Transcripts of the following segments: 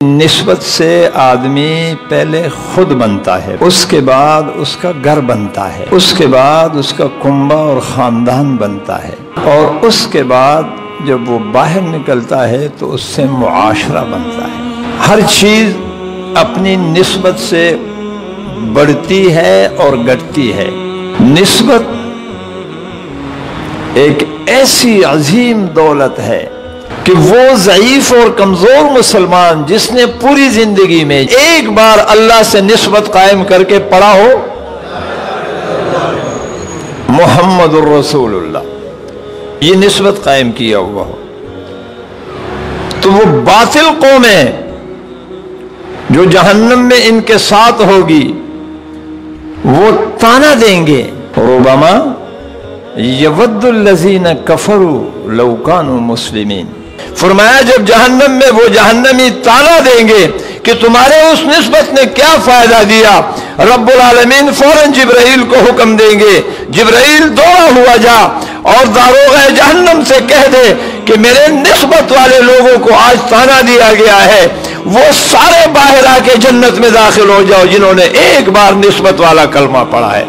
نسبت سے آدمی پہلے خود بنتا ہے، اس کے بعد اس کا گھر بنتا ہے، اس کے بعد اس کا کنبہ اور خاندان بنتا ہے، اور اس کے بعد جب وہ باہر نکلتا ہے تو اس سے معاشرہ بنتا ہے۔ ہر چیز اپنی نسبت سے بڑھتی ہے اور گھٹتی ہے۔ نسبت ایک ایسی عظیم دولت ہے کہ وہ ضعیف اور کمزور مسلمان جس نے پوری زندگی میں ایک بار اللہ سے نسبت قائم کر کے پڑھا ہو محمد الرسول اللہ، یہ نسبت قائم کیا ہوا ہو، تو وہ باطل قومیں جو جہنم میں ان کے ساتھ ہوگی وہ تانا دیں گے، ربما یود الذین کفروا لو کانوا مسلمین۔ فرمایا جب جہنم میں وہ جہنمی تانا دیں گے کہ تمہارے اس نسبت نے کیا فائدہ دیا، رب العالمین فوراً جبرائیل کو حکم دیں گے، جبرائیل دوڑا ہوا جا اور داروغہ جہنم سے کہہ دے کہ میرے نسبت والے لوگوں کو آج تانا دیا گیا ہے، وہ سارے باہر آ کے جنت میں داخل ہو جاؤ جنہوں نے ایک بار نسبت والا کلمہ پڑھا ہے۔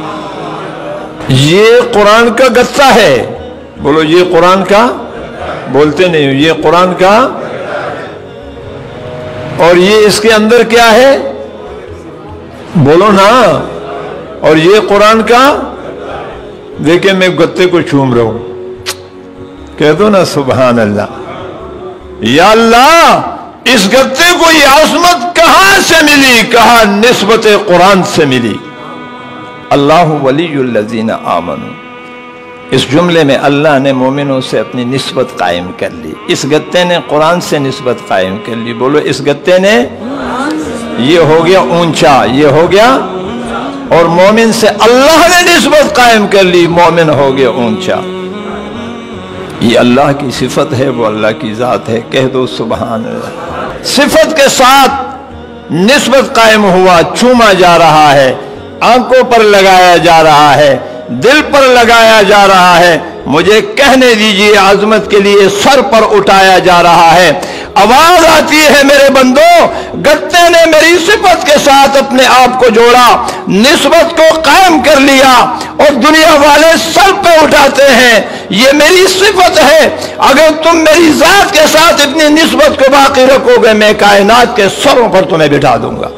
یہ قرآن کا گتہ ہے، بولو یہ قرآن کا، بولتے نہیں ہو، یہ قرآن کا، اور یہ اس کے اندر کیا ہے، بولو نا، اور یہ قرآن کا، دیکھیں میں گتے کو چوم رہا ہوں، کہہ دو نا سبحان اللہ، یا اللہ اس گتے کو یہ عظمت کہاں سے ملی؟ کہا نسبت قرآن سے ملی۔ اللہ ولی الذین آمنوا، اس جملے میں اللہ نے مومنوں سے اپنی نسبت قائم کر لی، اس گتے نے قرآن سے نسبت قائم کر لی، بولو اس گتے نے، یہ ہو گیا اونچا، یہ ہو گیا، اور مومن سے اللہ نے نسبت قائم کر لی، مومن ہو گیا اونچا۔ یہ اللہ کی صفت ہے، وہ اللہ کی ذات ہے، کہہ دو سبحان اللہ۔ صفت کے ساتھ نسبت قائم ہوا، چوما جا رہا ہے، آنکھوں پر لگایا جا رہا ہے، دل پر لگایا جا رہا ہے، مجھے کہنے دیجئے عظمت کے لیے سر پر اٹھایا جا رہا ہے۔ آواز آتی ہے میرے بندو، گتے نے میری صفت کے ساتھ اپنے آپ کو جوڑا، نسبت کو قائم کر لیا، اور دنیا والے سر پہ اٹھاتے ہیں، یہ میری صفت ہے، اگر تم میری ذات کے ساتھ اتنی نسبت کو باقی رکھو گے میں کائنات کے سروں پر تمہیں بٹھا دوں گا۔